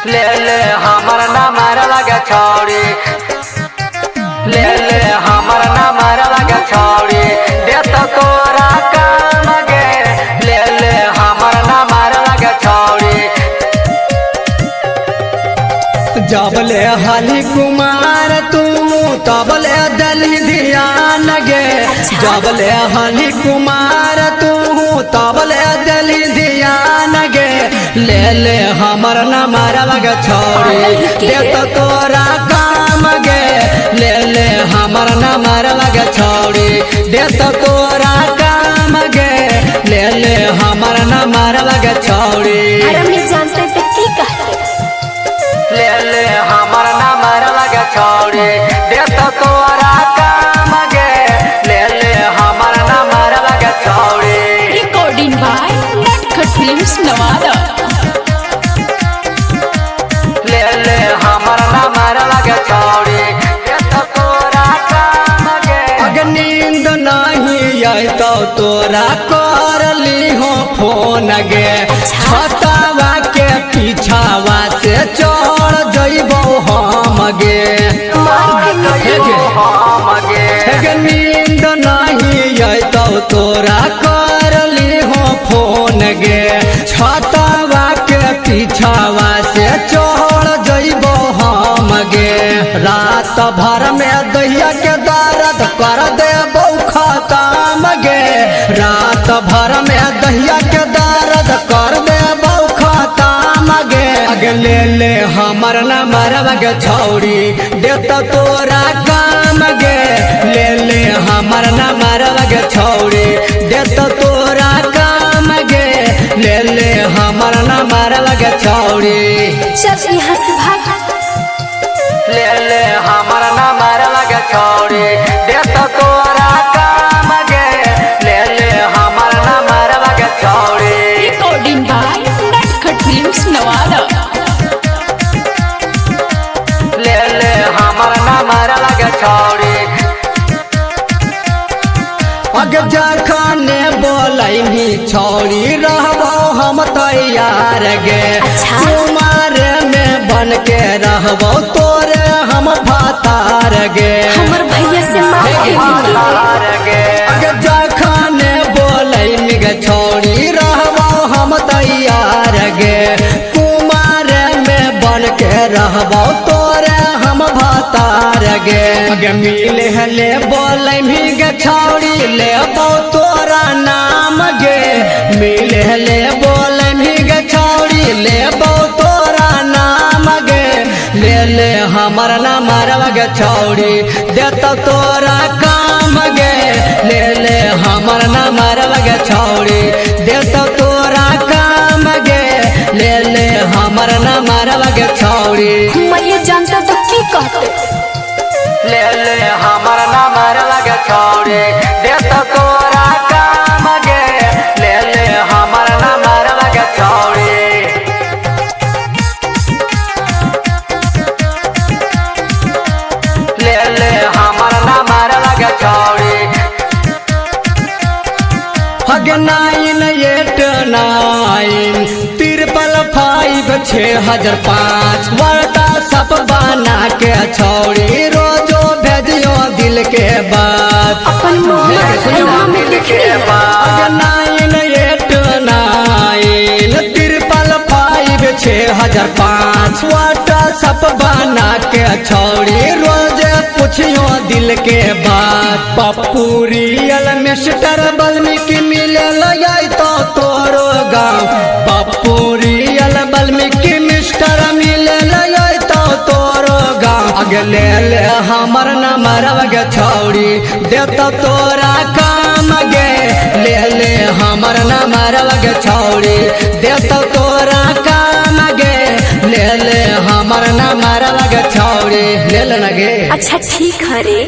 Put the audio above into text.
ले ले हमर नंबर लगे छौड़ी, ले ले हमर नंबर लगे छौड़ी, देत तोरा काम गे, ले ले हमर नंबर लगे छौड़ी। जबले हली कुमार तू तबले दली ध्यान गे, जबले हली कुमार तू तबले दली ध्यान गे, ले ले हमर नंबर लगे छौड़ी, देत तोरा काम गे, ले ले हमर नंबर लगे छौड़ी, देत तोरा काम गे, ले ले हमर नंबर लगे छौड़ी। जानते थे की कहते, ले ले हमर नंबर लगे छौड़ी, देत तोरा काम गे, ले ले हमर नंबर लगे छौड़ी। रिकॉर्डिंग बाय नटखट फिल्म्स नवादा। ले ले हमर नंबर लगे छौड़ी, देत तोरा काम गे। अगर नींद नहीं आई तो तोरा कर ली हो फोन गे, छतावा के पीछावा से चढ़ जइबो हम गे। अगर नींद नहीं आई तो तोरा कर ली हो फोन गे, छतावा के पीछावा से चढ़ जइबो हम गे। रात भर में दहिया के दर्द कर देबो खत्म गे, रात भर में दहिया के दर्द कर देबो खत्म गे। अगे ले ले हमर नंबर लगे छौड़ी, देत तोरा काम गे, ले ले हमर नंबर लगे छौड़ी, देत तोरा काम गे, ले ले हमर नंबर लगे छौड़ी। जब यहाँ से भाग, ले ले हमर नंबर लगे छौड़ी, देत तोरा काम गे, ले ले हमर नंबर लगे छौड़ी। रिकॉर्डिंग बाय नटखट फिल्म्स नवादा। ले ले हमर नंबर लगे छौड़ी। अग जखने बोलैनी छौड़ी रहबो हम तैयार गे, कुमार में बन के रहबो तोरे हम भातार गे। हमर भैया से अग जखने बोलैनी गे छौड़ी रहबो हम तैयार गे, कुमार में बन के रहबो तोरे हम भातार गे। अगे मिले ले बोलैनी गे छौड़ी, ले तोरा नाम गे, मिले ले बोलैनी गे छौड़ी, ले तोरा नाम गे, ले ले हमर नंबर लगे छौड़ी, देत तोरा काम गे, ले ले हमर नंबर लगे छौड़ी, देत तोरा काम गे, ले ले हमर नंबर लगे छौड़ी। मैं जानता तो की कहते, ले ले हमर नंबर लगे छौड़ी, देत तोरा काम गे, ले ले हमर नंबर लगे छौड़ी। ले ले हमर नंबर लगे छौड़ी। अग 989 555 6005 वर्ता सब बना के छौड़ी, रोजो भेजियो दिल के बात। अपन मोहब्बत में लिखे अग 989 555 6005 वर्ता सब बना के छौड़ी, रोज पूछियो दिल के बात। पप्पू रियल मिस्टर वाल्मीकि मिले लगे तो तोरो गाँव, पप्पू रियल वाल्मीकि मिस्टर मिले लगे तो तोरो गाँव। अगे ले ले हमर नंबर लगे छौड़ी, देत तोरा काम गे, ले ले हमर नंबर लगे छौड़ी, देत तोरा काम गे, ले ले हमर नंबर लगे छौड़ी, ले ले गे। अच्छा ठीक है रे।